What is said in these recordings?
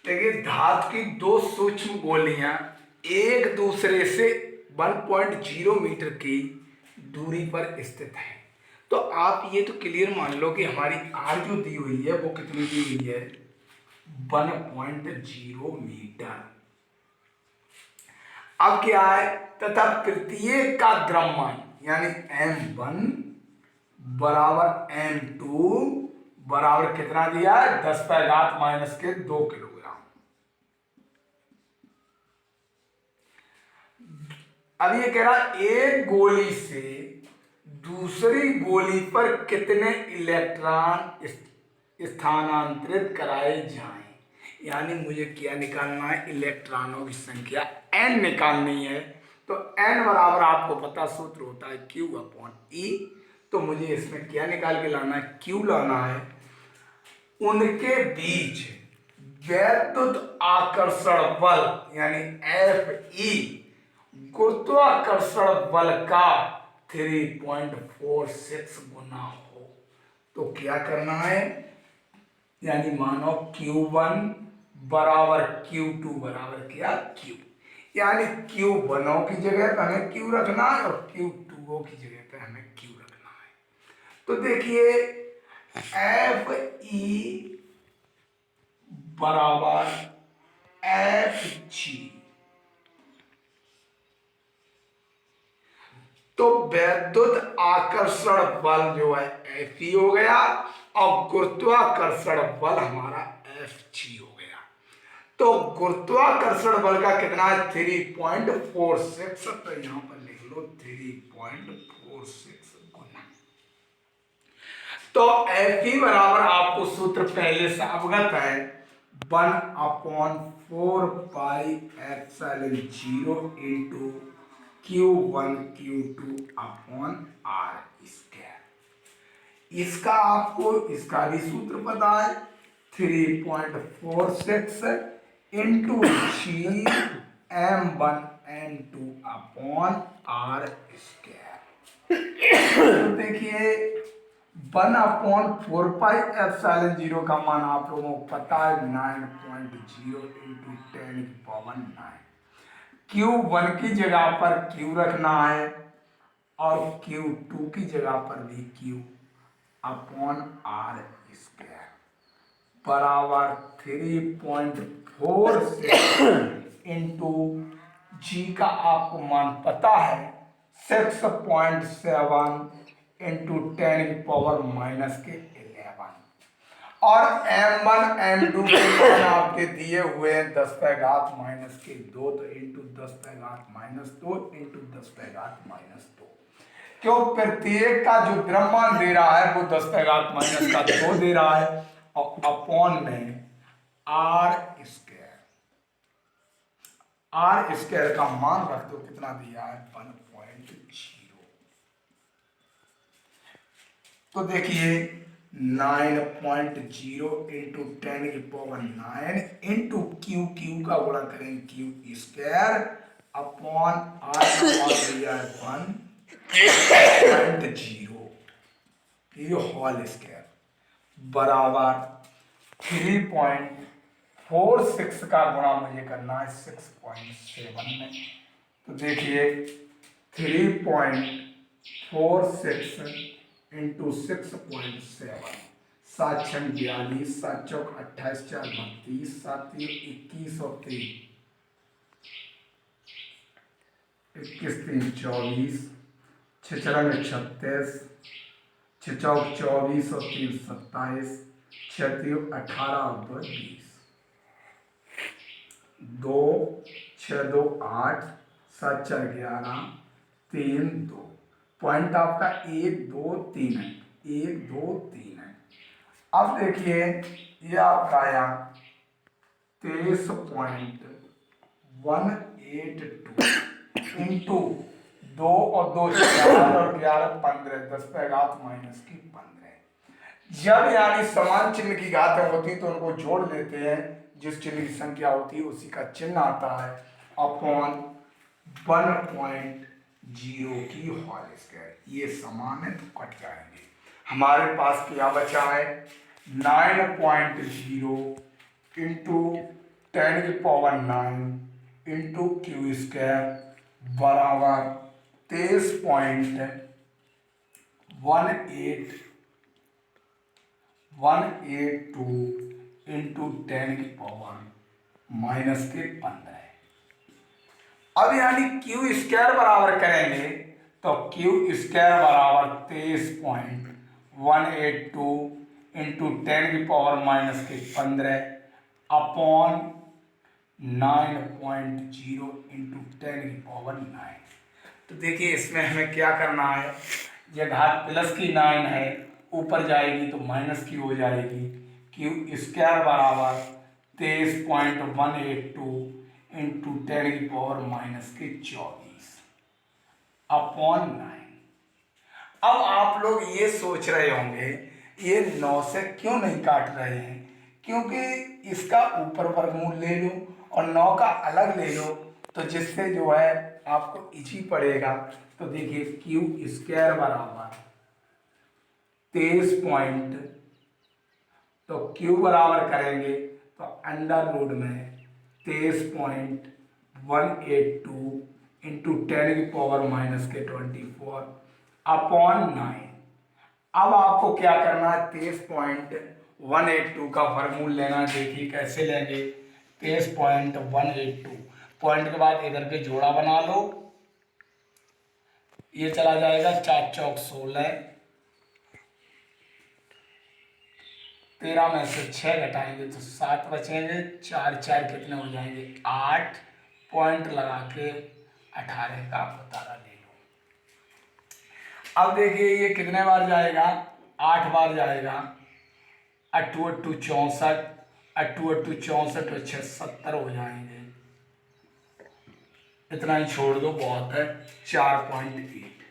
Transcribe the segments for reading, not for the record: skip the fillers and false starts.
देखिए धातु की दो सूक्ष्म गोलियां एक दूसरे से 1.0 मीटर की दूरी पर स्थित है। तो आप ये तो क्लियर मान लो कि हमारी आर जो दी हुई है वो कितनी दी हुई है, 1.0 मीटर। अब क्या है, तथा प्रत्येक का द्रव्यमान यानी m1 बराबर m2 बराबर कितना दिया है, 10⁻⁻2 किलोग्राम। अब ये कह रहा एक गोली से दूसरी गोली पर कितने इलेक्ट्रॉन स्थानांतरित कराए जाएं, यानी मुझे क्या निकालना है, इलेक्ट्रॉनों की संख्या n निकालनी है। तो n बराबर आपको पता सूत्र होता है Q/E। तो मुझे इसमें क्या निकाल के लाना है, Q लाना है। उनके बीच वैद्युत आकर्षण बल यानी Fe गुरुत्वाकर्षण बल का 3.46 गुना हो। तो क्या करना है, यानी मानो Q1 बराबर Q2 बराबर क्या, Q, यानी Q1 की जगह पे हमें Q रखना है और Q2 की जगह पे हमें Q रखना है। तो देखिए Fe बराबर Fg, तो वैद्युत आकर्षण बल जो है Fe हो गया और गुरुत्वाकर्षण बल हमारा Fg हो गया। तो गुरुत्वाकर्षण बल का कितना है, 3.46। तो यहां पर लिख लो 3.46 गुना। तो Fe बराबर आपको सूत्र पहले से अवगत है, 1/4πε0 into Q1 Q2 upon R square. इसका आपको इसका भी सूत्र पता है, 3.46 into G m1 m2 upon R square. तो देखिए 1/4πε0 का मान आप लोगों को पता है 9.0 इंटू 10⁹। Q1 की जगह पर Q रखना है और Q2 की जगह पर भी Q अपॉन R स्क्वायर बराबर 3.46 इंटू G का आपको मान पता है 6.7 इंटू 10⁻⁻11 और m1 m2 के मान आपके दिए हुए हैं 10⁻⁻2 तो इंटू 10⁻⁻2 इंटू 10⁻⁻2। क्यों, प्रत्येक का जो द्रव्यमान दे रहा है वो 10⁻⁻2 दे रहा है और अपॉन में R स्क्वायर का मान रख दो, कितना दिया है 1.0। तो देखिए 9.0 इंटू 10⁹9 इंटू Q का गुणा करेंगे Q स्क्वायर अपॉन R का मान दिया है 1.0 होल स्क्वायर बराबर 3.46 का गुणा मुझे करना है 6.7 में। तो देखिए 3.46 इंटू 6.7, 7×6 = 42, 7×4 = 28, 4 32, 7×3 21 और 3 21 3 24, 6×4 = 36, 6×4 = 24 और 3 27, 6×3 = 18 और 2 20, 2 6×2 8, 7×4 11, 3 2। पॉइंट आपका 1 2 3 है, 1 2 3 है। अब देखिए ये आपका आया 23.182 इंटू 2 और 2 4 और 11 15, 10⁻⁻15। जब यानी समान चिन्ह की घातें होती तो उनको जोड़ लेते हैं, जिस चिन्ह की संख्या होती है उसी का चिन्ह आता है अपॉन 1.0 की होल स्क्वायर। ये समान है तो कट जाएंगे। हमारे पास क्या बचा है 9.0 इंटू 10⁹ इंटू क्यू स्क्वायर बराबर 23.182 इंटू 10⁻⁻15। अब यानी क्यू स्क्वायर बराबर करेंगे तो क्यू स्क्वायर बराबर 23.182 इंटू 10⁻⁻15 अपॉन 9.0 इंटू 10⁹ तो देखिए इसमें हमें क्या करना है, ये घात प्लस की 9 है, ऊपर जाएगी तो माइनस की हो जाएगी। क्यू स्क्वायर बराबर 23.182 इंटू 10⁻⁻24 अपॉन 9। अब आप लोग ये सोच रहे होंगे ये 9 से क्यों नहीं काट रहे हैं, क्योंकि इसका ऊपर वर्गमूल ले लो और 9 का अलग ले लो तो जिससे जो है आपको इजी पड़ेगा। तो देखिए क्यू स्क्वायर बराबर 23 तो क्यू बराबर करेंगे तो अंडर रूट में 23.182 इंटू 10⁻⁻24 अपॉन 9। अब आपको क्या करना है, 23.182 का वर्गमूल लेना। देखिए कैसे लेंगे, 23.182 पॉइंट के बाद इधर के जोड़ा बना लो, ये चला जाएगा 4 चौक 16, 13 में से 6 घटाएंगे तो 7 बचेंगे, 4 4 कितने हो जाएंगे 8, पॉइंट लगा के 18 का उतारा ले लो। अब देखिए ये कितने बार जाएगा, 8 बार जाएगा, 8 8 64, 8 8 64 और 6 70 हो जाएंगे, इतना ही छोड़ दो बहुत है। 4.8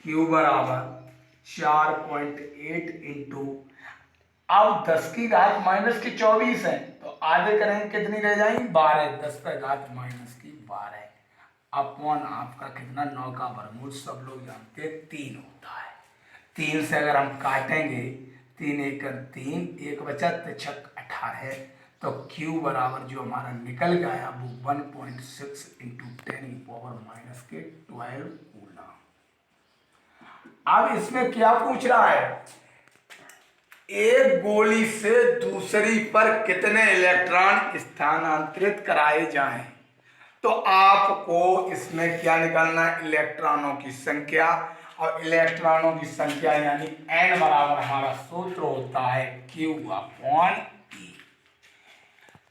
क्यू बराबर 4.8 इंटू, अब 10 की घात -24 है तो आधे करेंगे कितनी रह जाएंगी 12, 10 पर घात -12 अपॉन आपका कितना 9 का वर्गमूल सब लोग जानते हैं 3 होता है। 3 से अगर हम काटेंगे 3 1 3, 1 बचा तो 6 18, तो क्यू बराबर जो हमारा निकल गया वो 1.6 इंटू 10⁻⁻12 कूलम। अब इसमें क्या पूछ रहा है, एक गोली से दूसरी पर कितने इलेक्ट्रॉन स्थानांतरित कराए जाएं। तो आपको इसमें क्या निकालना है, इलेक्ट्रॉनों की संख्या, और इलेक्ट्रॉनों की संख्या यानी n बराबर हमारा सूत्र होता है Q अपॉन E।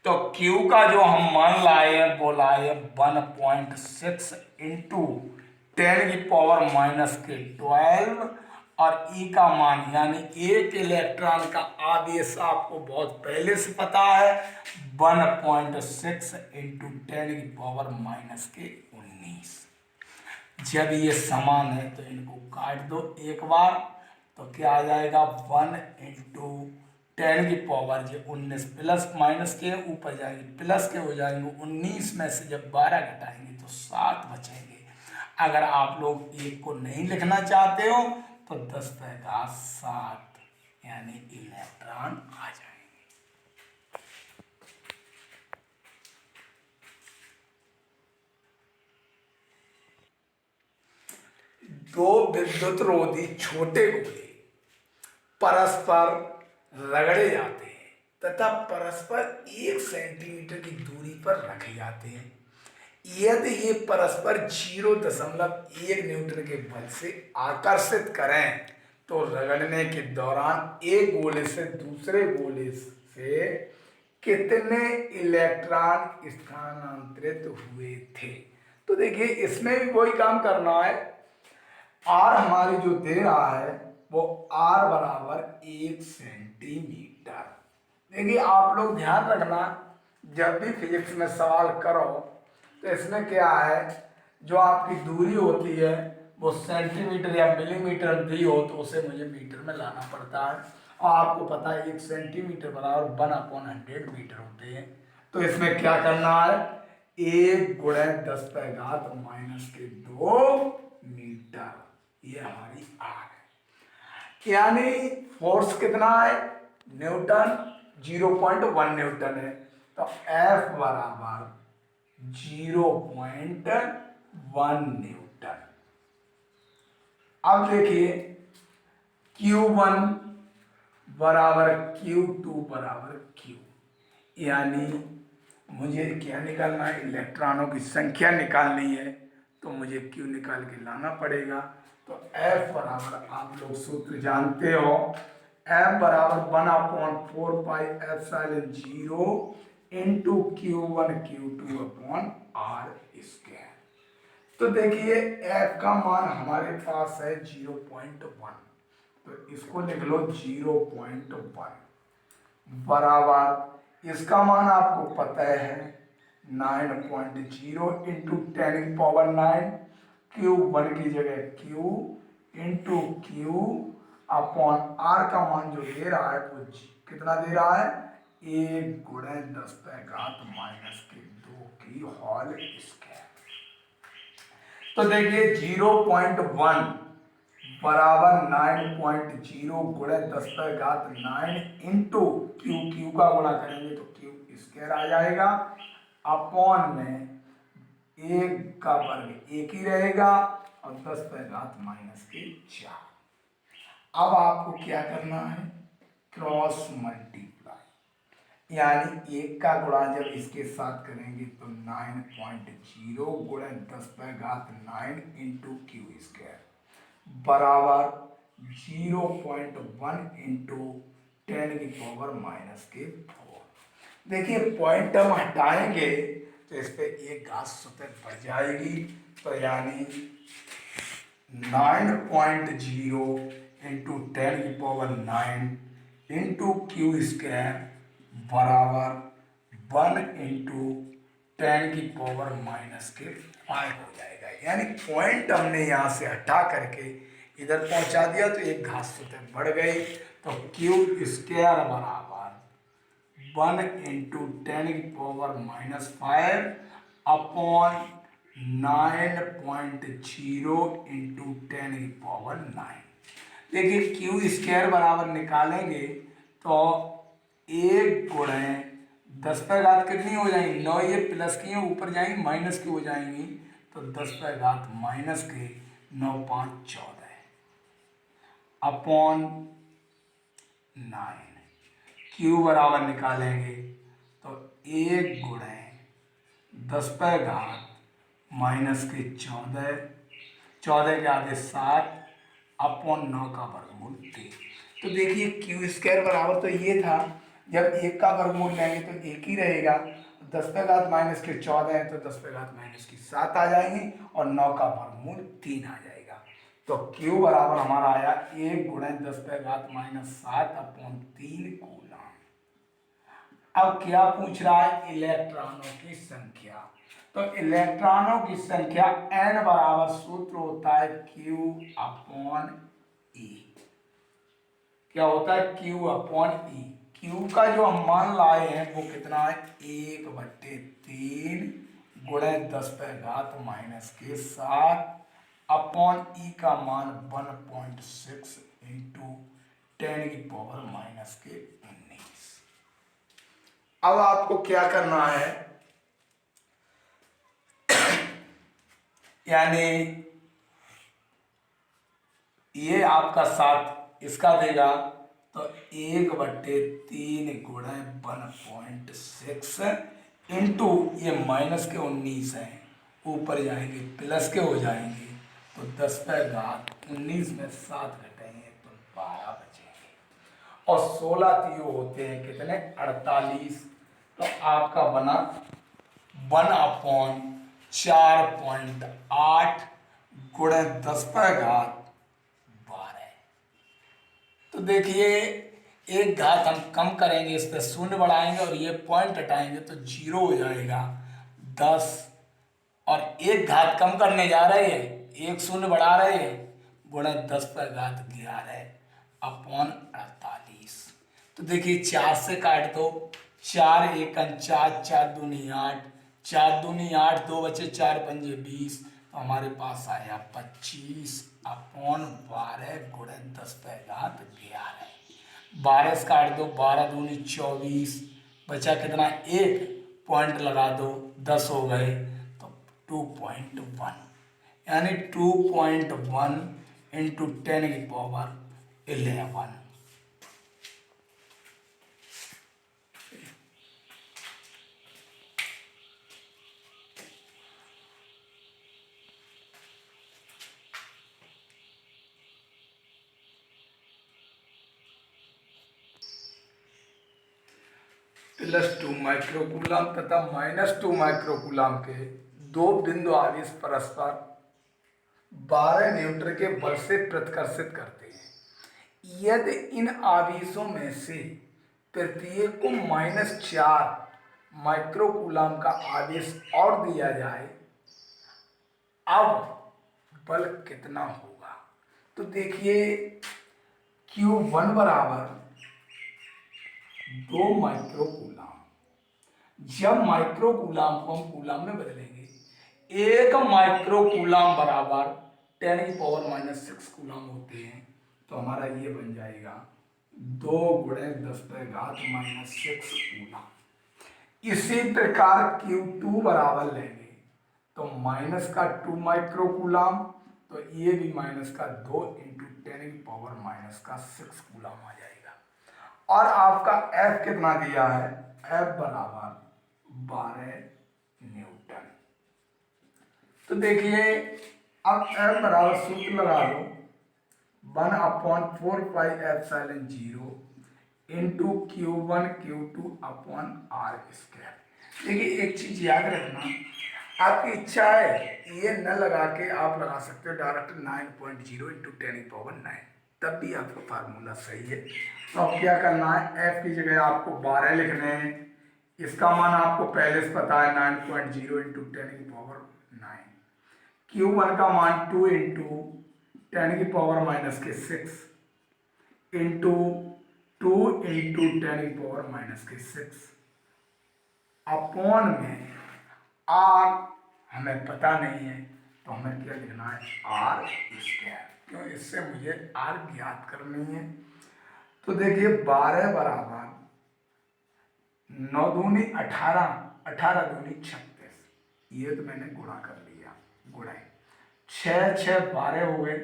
तो Q का जो हम मान लाए वो लाए 1.6 इंटू 10⁻⁻12 और E का मान यानी एक इलेक्ट्रॉन का आवेश आपको बहुत पहले से पता है 1.6 इंटू 10⁻⁻19। जब ये समान है तो इनको काट दो एक बार तो क्या आ जाएगा 1 इंटू 10⁻19 प्लस माइनस के ऊपर जाएंगे प्लस के हो जाएंगे 19 में से जब 12 घटाएंगे तो 7 बचेंगे। अगर आप लोग एक को नहीं लिखना चाहते हो तो 10⁻7 यानी इलेक्ट्रॉन आ जाएंगे। दो विद्युत रोधी छोटे गोले परस्पर रगड़े जाते हैं तथा परस्पर 1 सेंटीमीटर की दूरी पर रखे जाते हैं। यदि ये परस्पर 0.1 न्यूटन के बल से आकर्षित करें तो रगड़ने के दौरान एक गोले से दूसरे गोले से कितने इलेक्ट्रॉन स्थानांतरित हुए थे। तो देखिए इसमें भी वही काम करना है, आर हमारी जो दे रहा है वो आर बराबर 1 सेंटीमीटर। देखिए आप लोग ध्यान रखना जब भी फिजिक्स में सवाल करो तो इसमें क्या है, जो आपकी दूरी होती है वो सेंटीमीटर या मिलीमीटर दी हो तो उसे मुझे मीटर में लाना पड़ता है, और आपको पता है 1 सेंटीमीटर बराबर 1/100 मीटर होते हैं। तो इसमें क्या करना है, 1 × 10⁻⁻2 मीटर, ये हमारी आर है। यानी फोर्स कितना है न्यूटन, 0.1 न्यूटन है। तो F बराबर 0.1 न्यूटन। अब देखिए Q1 बराबर Q2 बराबर Q, यानी मुझे क्या निकालना है, इलेक्ट्रॉनों की संख्या निकालनी है, तो मुझे Q निकाल के लाना पड़ेगा। तो F बराबर आप लोग सूत्र जानते हो, F बराबर 1/4πε0 into Q1 Q2 upon R square. तो देखिए F का मान हमारे पास है 0.1, तो इसको लिख लो 0.1 बराबर, इसका मान आपको पता है 9.0 इंटू 10⁻9, Q1 की जगह Q into Q upon R का मान जो दे रहा है वो कितना दे रहा है, 1 × 10⁻⁻2 की होल स्क्वायर। तो देखिए 0.1 बराबर 9.0 गुणा 10⁻9 इंटू Q का गुणा करेंगे तो Q स्क्वायर आ जाएगा, अपॉन में 1 का वर्ग 1 ही रहेगा और 10⁻⁻4। अब आपको क्या करना है, क्रॉस मल्टीप्लाई, यानी 1 का गुणा जब इसके साथ करेंगे तो 9.0 गुणा 10⁻9 इंटू Q स्क्वायर बराबर 0.1 इंटू 10⁻⁻4। देखिए पॉइंट हम हटाएंगे तो इस पे एक घात स्वतः बढ़ जाएगी, तो यानी 9.0 इंटू 10⁻9 इंटू Q स्क्वायर बराबर 1 इंटू 10⁻⁻5 हो जाएगा। यानी पॉइंट हमने यहाँ से हटा करके इधर पहुंचा दिया तो एक घात स्वतः बढ़ गई, तो Q स्क्वायर बराबर 1 इंटू 10⁻⁻5 अपॉन 9.0 इंटू 10⁻9। देखिए Q स्क्वायर बराबर निकालेंगे तो 1 गुणे 10 कितनी हो जाएंगी, 9, ये प्लस की हैं ऊपर जाएंगी माइनस की हो जाएंगी, तो 10⁻⁻14 अपॉन 9। Q बराबर निकालेंगे तो 1 गुणे 10⁻⁻14, 14 के आगे 7 अपॉन 9 का वर्गमूल 3। तो देखिए Q स्क्वायर बराबर तो ये था, जब 1 का वर्गमूल लेंगे तो 1 ही रहेगा, 10⁻⁻14 है तो 10⁻�7 आ जाएंगे और 9 का वर्गमूल 3 आ जाएगा। तो Q बराबर हमारा आया 1 गुणे 10⁻⁷ अपॉन 3 कूलम। अब क्या पूछ रहा है, इलेक्ट्रॉनों की संख्या। तो इलेक्ट्रॉनों की संख्या n बराबर सूत्र होता है Q अपॉन E। क्या होता है, Q अपॉन E। Q का जो हम मान लाए हैं वो कितना है, 1/3 गुणे 10⁻⁻7 अपॉन E का मान 1.6 इंटू 10⁻⁻19। अब आपको क्या करना है, यानी ये आपका 7 इसका देगा तो 1/3 गुणे 1.6 इंटू ये माइनस के 19 है, ऊपर जाएंगे प्लस के हो जाएंगे, तो 10⁻19 में 7 घटेंगे तो 12 बचेंगे, और 16 तीय होते हैं कितने, 48। तो आपका बना 1/4.8 गुणे 10⁻12। तो देखिए एक घात हम कम करेंगे, इस पर शून्य बढ़ाएंगे और ये पॉइंट हटाएंगे तो 0 हो जाएगा 10, और एक घात कम करने जा रहे हैं, एक शून्य बढ़ा रहे हैं, गुणे 10⁻11 अपॉन 48। तो देखिए 4 से काट दो, 4 एकम 4, 4 दूनी 8, 4 दूनी 8, 2 बचे 4 पंजे 20, तो हमारे पास आया 25 अपॉन 12 गुणे 10⁻11। 12 से काट दो, 12 दूनी 24, बचा कितना, एक पॉइंट लगा दो, 10 हो गए तो 2.1, यानी 2.1 इंटू 10⁻11। +2 माइक्रोकूलम तथा -2 माइक्रोकूलम के दो बिंदु आवेश परस्पर 12 न्यूटन के बल से प्रतिकर्षित करते हैं। यदि इन आवेशों में से प्रत्येक को -4 माइक्रोकूलम का आवेश और दिया जाए, अब बल कितना होगा? तो देखिए, Q1 बराबर 2 माइक्रोकूलम। जब माइक्रोकूलम को हम कूलम में बदलेंगे, 1 माइक्रोकूलम बराबर 10⁻6 कूलम होते हैं, तो हमारा ये बन जाएगा 2 × 10⁻6 कूलम। इसी प्रकार Q2 बराबर लेंगे तो -2 माइक्रोकूलम, तो ये भी -2 इंटू 10⁻6 कूलम आ जाएगा। और आपका F कितना दिया है? F बराबर 12 न्यूटन। तो देखिए, अब F बराबर सूत्र लगा लो, 1/4πε0 into Q1 Q2 upon r²। देखिए, एक चीज याद रखना, आपकी इच्छा है ये न लगा के आप लगा सकते हो डायरेक्ट 9.0 इंटू 10⁻9, तब भी आपका फार्मूला सही है। तो अब क्या करना है, F की जगह आपको 12 लिखने हैं, इसका मान आपको पहले से पता है 9.0 इंटू 10⁻9, Q1 का मान 2 इंटू 10⁻6 इंटू 2 इंटू 10⁻6 अपॉन में R हमें पता नहीं है, तो हमें क्या लिखना है, r², क्यों, इससे मुझे R ज्ञात करनी है। तो देखिए, 12 बराबर 9 दूनी 18, 18 दूनी 36, ये तो मैंने गुणा कर लिया, गुणाई 6 6 12 हो गए,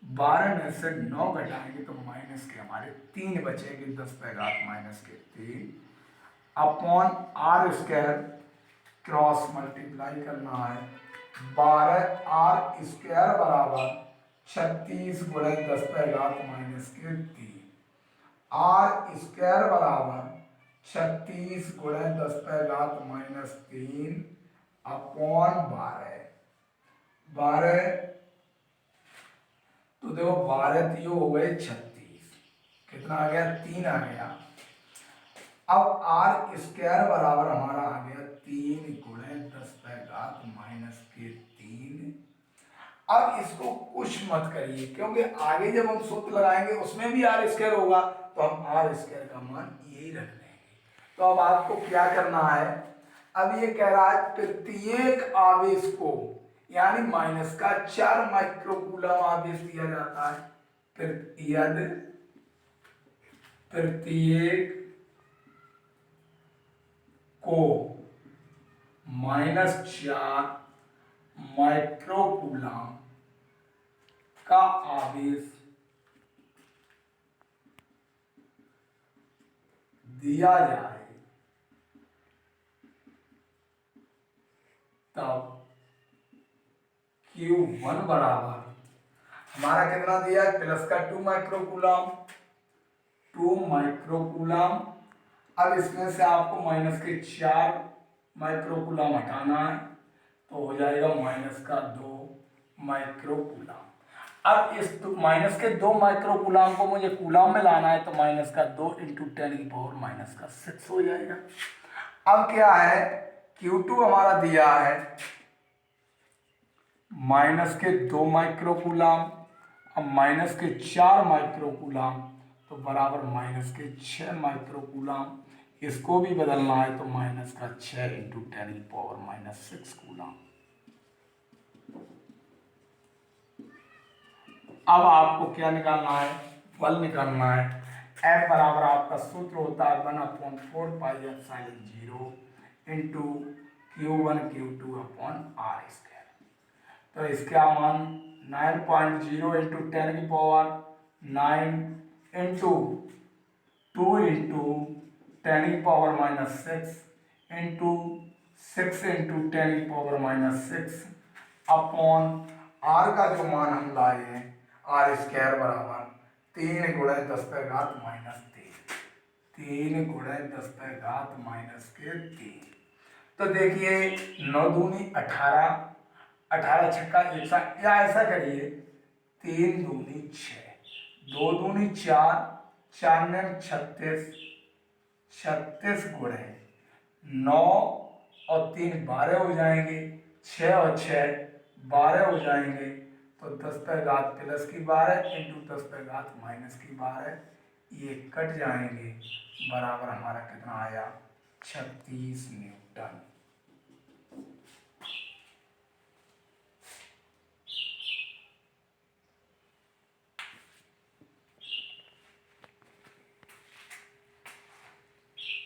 12 में से 9 घटाएंगे तो माइनस के हमारे 3 बचेंगे, 10⁻3 अपॉन r² क्रॉस मल्टीप्लाई करना है, 12r² बराबर 36 × 10⁻3, r² बराबर 36 × 10⁻3 अपॉन 12। तो देखो, 12 3 हो गए 36, कितना आ गया, 3 आ गया। अब r² बराबर हमारा आ गया 3 × 10⁻3। अब इसको कुछ मत करिए, क्योंकि आगे जब हम सूत्र लगाएंगे उसमें भी r² होगा, तो हम r² का मान यही रख देंगे। तो अब आपको क्या करना है, अब ये कह रहा है प्रत्येक आवेश को, यानी -4 माइक्रोकूलम आवेश दिया जाता है, यदि प्रत्येक को -4 माइक्रोकूलम का आवेश दिया जाए, तब Q1 बराबर हमारा कितना दिया है, +2 माइक्रोकूलम, 2 माइक्रोकूलम। अब इसमें से आपको -4 माइक्रोकूलम हटाना है, तो हो जाएगा -2 माइक्रोकूलम। अब इस -2 माइक्रोकूलम को मुझे कूलम में लाना है, तो -2 इंटू 10⁻6 हो जाएगा। अब क्या है, Q2 हमारा दिया है -2 माइक्रोकूलम, अब -4 माइक्रोकूलम, तो बराबर -6 माइक्रोकूलम, इसको भी बदलना है, तो -6 इंटू 10⁻6 कूलम। अब आपको क्या निकालना है, बल निकालना है। F बराबर आपका सूत्र होता है 1/4 pi epsilon 0 into Q1 Q2/R²। तो इसका मान 9.0 into 10⁻9 into 2 into 10⁻⁻6 into 6 into 10⁻⁻6 upon R का जो मान हम लाए हैं R² बराबर 3 × 10⁻³ -3 तो देखिए 9 दूनी 18, 18 छक्का 160, या ऐसा करिए 3 दूनी 6, 2 दूनी 4, 4 ने 36, 36 गुणे 9 और 3 12 हो जाएंगे, 6 और 6 12 हो जाएंगे। तो 10⁻+12 इंटू 10⁻−12 ये कट जाएंगे, बराबर हमारा कितना आया 36 न्यूटन।